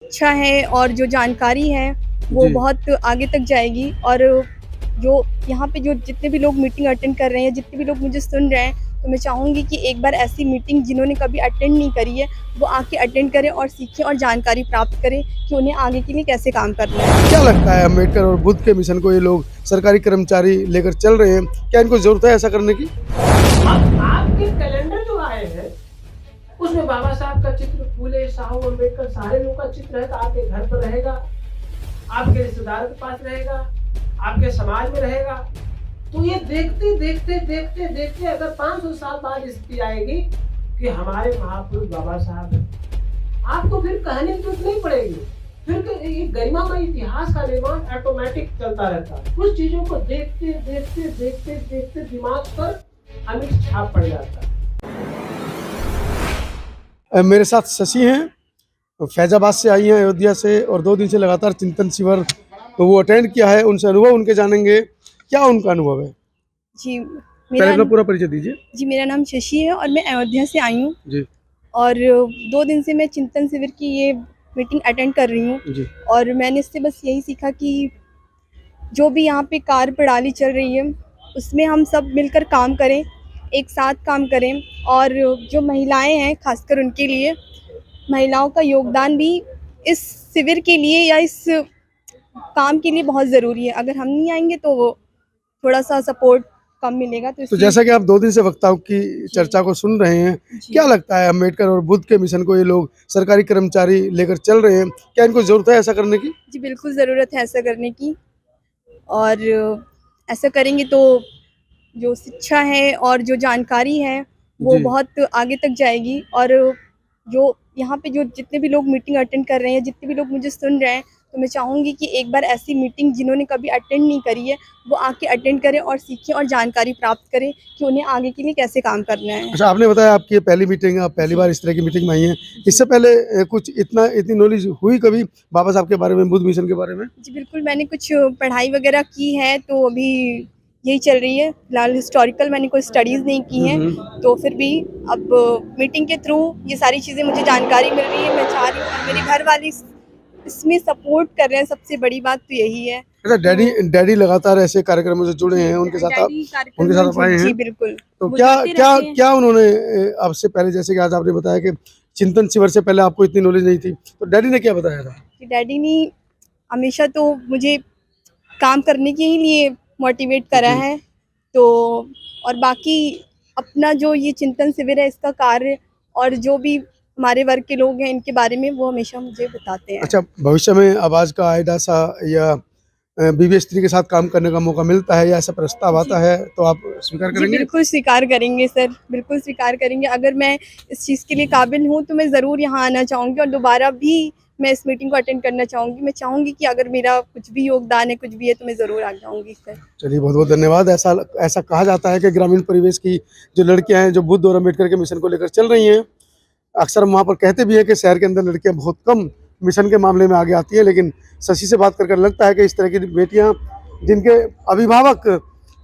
अच्छा है और जो जानकारी है वो जी। बहुत आगे तक जाएगी। और जो यहाँ पे जो जितने भी लोग मीटिंग अटेंड कर रहे हैं, जितने भी लोग मुझे सुन रहे हैं, तो मैं चाहूँगी कि एक बार ऐसी मीटिंग जिन्होंने कभी अटेंड नहीं करी है, वो आके अटेंड करें और सीखें और जानकारी प्राप्त करें कि उन्हें आगे के लिए कैसे काम करना है। क्या लगता है अम्बेडकर और बुद्ध के मिशन को ये लोग सरकारी कर्मचारी लेकर चल रहे हैं, क्या इनको ज़रूरत है ऐसा करने की? अब आपके कैलेंडर जो आए हैं उसमें बाबा साहब का चित्र, फूले साहू अम्बेडकर सारे लोग का चित्र है, तो आपके घर पर रहेगा, आपके रिश्तेदारों के पास रहेगा, आपके समाज में रहेगा। तो ये देखते देखते देखते देखते अगर 500 साल बाद स्थिति आएगी कि हमारे महापुरुष बाबा साहब हैं, आपको फिर कहने की जरूरत नहीं पड़ेगी। फिर तो ये गरिमामय इतिहास का निर्माण ऑटोमेटिक चलता रहता है। कुछ चीजों को देखते देखते देखते देखते दिमाग पर अमिट छाप पड़ जाता है। मेरे साथ शशि हैं, फैजाबाद से आई हैं, अयोध्या से, और 2 दिन से लगातार चिंतन शिविर तो वो अटेंड किया है। उनसे अनुभव उनके जानेंगे, क्या उनका अनुभव है। जी, पहले मेरा अपना पूरा परिचय दीजिए। जी, मेरा नाम शशि है और मैं अयोध्या से आई हूँ। जी। और 2 दिन से मैं चिंतन शिविर की ये मीटिंग अटेंड कर रही हूँ। जी। और मैंने इससे बस यही सीखा कि जो भी यहाँ पे कार्य प्रणाली चल रही है, उसमें हम सब मिलकर काम करें, एक साथ काम करें। और जो महिलाएँ हैं, ख़ासकर उनके लिए, महिलाओं का योगदान भी इस शिविर के लिए या इस काम के लिए बहुत ज़रूरी है। अगर हम नहीं आएँगे तो वो थोड़ा-सा सपोर्ट कम मिलेगा, तो तो इसलिए जैसा कि आप 2 दिन से वक्ताओं की जी, चर्चा को सुन रहे हैं, क्या जी। लगता है अम्बेडकर और बुद्ध के मिशन को ये लोग सरकारी कर्मचारी लेकर चल रहे हैं, क्या इनको ज़रूरत है ऐसा करने की? जी, बिल्कुल ज़रूरत है ऐसा करने की। और ऐसा करेंगे तो जो शिक्षा है और जो जानकारी है वो जी। बहुत आगे तक जाएगी। और जो यहाँ पे जो जितने भी लोग मीटिंग अटेंड कर रहे हैं, जितने भी लोग मुझे सुन रहे हैं, तो मैं चाहूँगी कि एक बार ऐसी मीटिंग जिन्होंने कभी अटेंड नहीं करी है, वो आके अटेंड करें और सीखें और जानकारी प्राप्त करें कि उन्हें आगे के लिए कैसे काम करना है। अच्छा, आपने बताया आपकी ये पहली मीटिंग, आप पहली जी। बार इस तरह की मीटिंग में आई हैं। इससे पहले कुछ इतनी नॉलेज हुई कभी बाबा साहब के बारे में, बुद्ध मिशन के बारे में? जी, बिल्कुल, मैंने कुछ पढ़ाई वगैरह की है, तो अभी यही चल रही है। फिलहाल हिस्टोरिकल मैंने कोई स्टडीज़ नहीं की हुँ, हैं, हुँ। तो फिर भी अब मीटिंग के थ्रू ये सारी चीज़ें मुझे जानकारी मिल रही है। मैं चाह रही हूँ और मेरे घर वाले इसमें सपोर्ट कर रहे हैं, सबसे बड़ी बात तो यही है। अच्छा, डैडी तो डैडी लगातार ऐसे कार्यक्रमों से जुड़े जी, हैं, उनके साथ डैडी कार्यक्रम उनके में साथ आप आए हैं। जी, बिल्कुल, तो वो क्या जाते क्या रहते हैं। क्या उन्होंने आपसे पहले, जैसे कि आज आपने बताया कि चिंतन शिविर से पहले आपको इतनी नॉलेज नहीं थी, तो डैडी ने क्या बताया था? कि डैडी ने हमेशा तो मुझे काम करने के ही लिए मोटिवेट करा जी। है। तो और बाकी अपना जो ये चिंतन शिविर है, इसका कार्य और जो भी हमारे वर्ग के लोग हैं, इनके बारे में वो हमेशा मुझे बताते हैं। अच्छा, भविष्य में आवाज़ का आईडासा या बीवी स्त्री के साथ काम करने का मौका मिलता है या ऐसा प्रस्ताव जी। आता है, तो आप स्वीकार जी, करेंगे? बिल्कुल स्वीकार करेंगे सर, बिल्कुल स्वीकार करेंगे। अगर मैं इस चीज़ के लिए काबिल हूँ, तो मैं ज़रूर यहाँ आना चाहूँगी और दोबारा भी मैं इस मीटिंग को अटेंड करना चाहूँगी। मैं चाहूँगी कि अगर मेरा कुछ भी योगदान है, कुछ भी है, तो मैं ज़रूर आ जाऊँगी सर। चलिए, बहुत-बहुत धन्यवाद। ऐसा ऐसा कहा जाता है कि ग्रामीण परिवेश की जो लड़कियाँ हैं, जो बुद्ध और अम्बेडकर के मिशन को लेकर चल रही हैं, अक्सर हम वहाँ पर कहते भी हैं कि शहर के अंदर लड़कियाँ बहुत कम मिशन के मामले में आगे आती हैं, लेकिन शशि से बात कर कर लगता है कि इस तरह की बेटियाँ, जिनके अभिभावक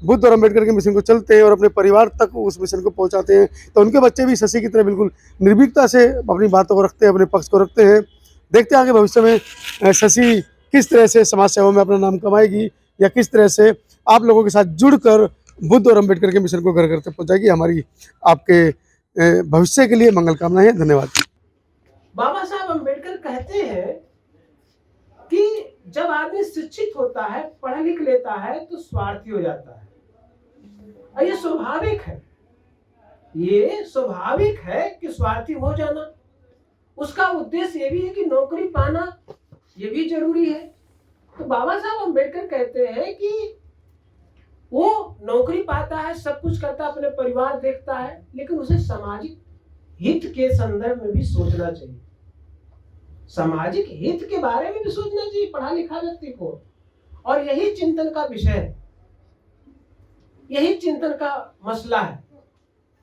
बुद्ध और अम्बेडकर के मिशन को चलते हैं और अपने परिवार तक उस मिशन को पहुँचाते हैं, तो उनके बच्चे भी शशि की तरह बिल्कुल निर्भीकता से अपनी बातों को रखते हैं, अपने पक्ष को रखते हैं। देखते हैं आगे भविष्य में शशि किस तरह से समाज सेवा में अपना नाम कमाएगी या किस तरह से आप लोगों के साथ जुड़कर बुद्ध और अम्बेडकर के मिशन को घर-घर तक पहुँचाएगी। हमारी आपके भविष्य के लिए मंगल कामनाएँ हैं। धन्यवाद। बाबा साहब अम्बेडकर कहते हैं कि जब आदमी शिक्षित होता है, पढ़ लिख लेता है, तो स्वार्थी हो जाता है। और ये स्वाभाविक है, ये स्वाभाविक है कि स्वार्थी हो जाना। उसका उद्देश्य ये भी है कि नौकरी पाना, ये भी जरूरी है। तो बाबा साहब अम्बेडकर कहते हैं कि वो नौकरी पाता है, सब कुछ करता है, अपने परिवार देखता है, लेकिन उसे सामाजिक हित के संदर्भ में भी सोचना चाहिए। सामाजिक हित के बारे में भी सोचना चाहिए पढ़ा लिखा व्यक्ति को। और यही चिंतन का विषय है, यही चिंतन का मसला है।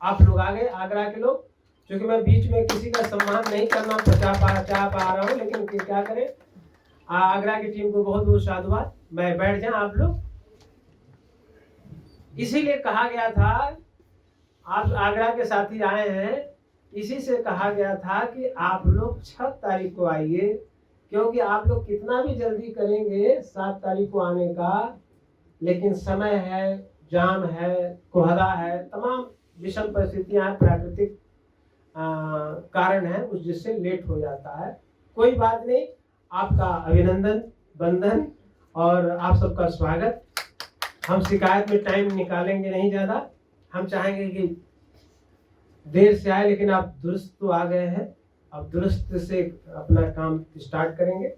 आप लोग आ गए, आगरा के लोग, क्योंकि मैं बीच में किसी का सम्मान नहीं करना चाह पा रहा हूँ, लेकिन क्या करें। आगरा की टीम को बहुत बहुत साधुवाद। मैं बैठ जाए आप लोग। इसीलिए कहा गया था, आप आगरा के साथी आए हैं, इसी से कहा गया था कि आप लोग 6 तारीख को आइए, क्योंकि आप लोग कितना भी जल्दी करेंगे 7 तारीख को आने का, लेकिन समय है, जाम है, कोहरा है, तमाम विषम परिस्थितियां हैं, प्राकृतिक कारण है उस जिससे लेट हो जाता है। कोई बात नहीं, आपका अभिनंदन, बंधन और आप सबका स्वागत। हम शिकायत में टाइम निकालेंगे नहीं ज़्यादा, हम चाहेंगे कि देर से आए लेकिन आप दुरुस्त तो आ गए हैं, अब दुरुस्त से अपना काम स्टार्ट करेंगे।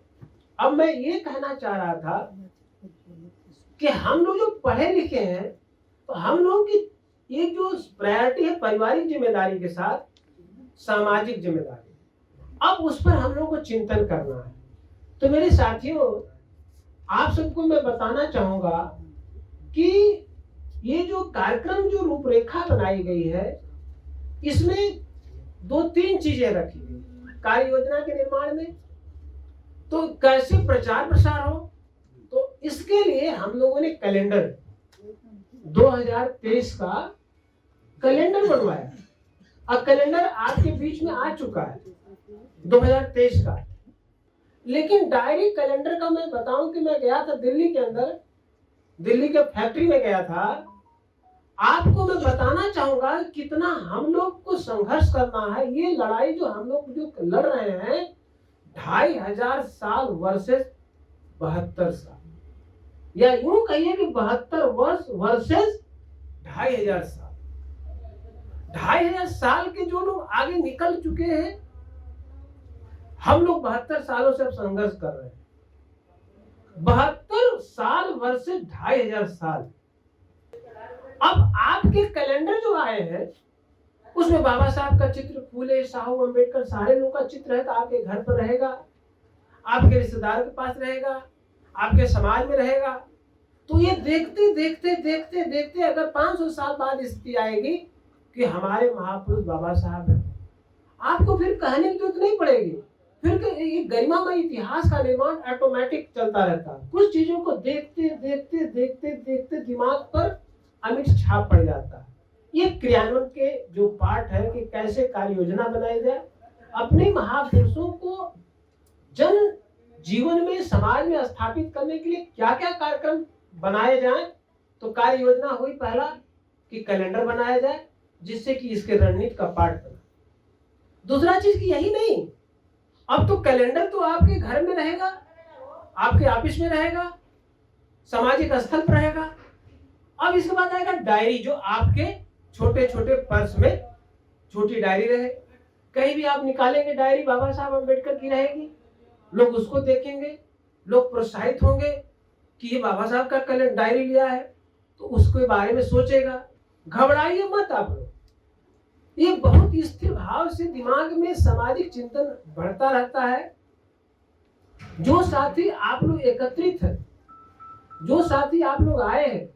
अब मैं ये कहना चाह रहा था कि हम लोग जो पढ़े लिखे हैं तो हम लोग की एक जो प्रायोरिटी है पारिवारिक जिम्मेदारी के साथ सामाजिक जिम्मेदारी, अब उस पर हम लोग को चिंतन करना है। तो मेरे साथियों, आप सबको मैं बताना चाहूंगा कि ये जो कार्यक्रम जो रूपरेखा बनाई गई है इसमें 2-3 चीजें रखी गई कार्य योजना के निर्माण में। तो कैसे प्रचार प्रसार हो, तो इसके लिए हम लोगों ने कैलेंडर 2023 का कैलेंडर बनवाया। अब कैलेंडर आपके बीच में आ चुका है 2023 का, लेकिन डायरी कैलेंडर का मैं बताऊं कि मैं गया था दिल्ली के अंदर, दिल्ली के फैक्ट्री में गया था। आपको मैं बताना चाहूंगा कितना हम लोग को संघर्ष करना है। ये लड़ाई जो हम लोग जो लड़ रहे हैं 2500 साल वर्सेस 72 साल, या यूं कहिए कि 72 वर्ष वर्सेस 2500 साल। 2500 साल के जो लोग आगे निकल चुके हैं, हम लोग 72 सालों से अब संघर्ष कर रहे हैं। 72 साल वर्सेस 2500 साल। अब आपके कैलेंडर जो आए हैं उसमें बाबा साहब का चित्र, फूले, साहू, अंबेडकर, सारे लोगों का चित्र है। तो आपके घर पर रहेगा, आपके रिश्तेदारों के पास रहेगा, आपके समाज में रहेगा। तो ये देखते देखते देखते देखते अगर 500 साल बाद स्थिति आएगी कि हमारे महापुरुष बाबा साहब हैं, आपको फिर कहने की जरूरत नहीं पड़ेगी। फिर ये गरिमामय इतिहास का निर्माण ऑटोमेटिक चलता रहता है। कुछ चीजों को देखते देखते देखते देखते दिमाग पर अमिट छाप पड़ जाता है। ये क्रियान्वयन के जो पार्ट है कि कैसे कार्य योजना बनाई जाए, अपने महापुरुषों को जन जीवन में, समाज में स्थापित करने के लिए क्या क्या कार्यक्रम बनाए जाएं। तो कार्य योजना हुई पहला कि कैलेंडर बनाया जाए जिससे कि इसके रणनीति का पार्ट बना। दूसरा चीज की यही नहीं, अब तो कैलेंडर तो आपके घर में रहेगा, आपके ऑफिस में रहेगा, सामाजिक स्थल पर रहेगा। अब इसके बाद आएगा डायरी, जो आपके छोटे छोटे पर्स में छोटी डायरी रहे। कहीं भी आप निकालेंगे डायरी बाबा साहब अम्बेडकर की रहेगी, लोग उसको देखेंगे, लोग प्रोत्साहित होंगे कि ये बाबा साहब का कैलेंडर डायरी लिया है, तो उसके बारे में सोचेगा। घबराइए मत आप लोग, ये बहुत स्थिर भाव से दिमाग में सामाजिक चिंतन बढ़ता रहता है। जो साथी आप लोग एकत्रित हैं, जो साथी आप लोग आए हैं,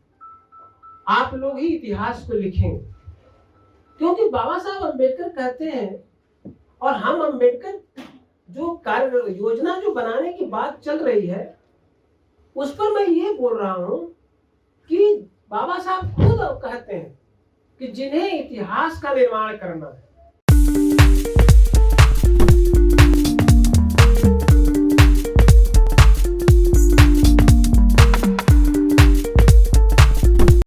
आप लोग ही इतिहास को लिखेंगे। क्योंकि बाबा साहब अम्बेडकर कहते हैं, और हम अम्बेडकर जो कार्य योजना जो बनाने की बात चल रही है उस पर मैं ये बोल रहा हूं कि बाबा साहब खुद कहते हैं कि जिन्हें इतिहास का निर्माण करना है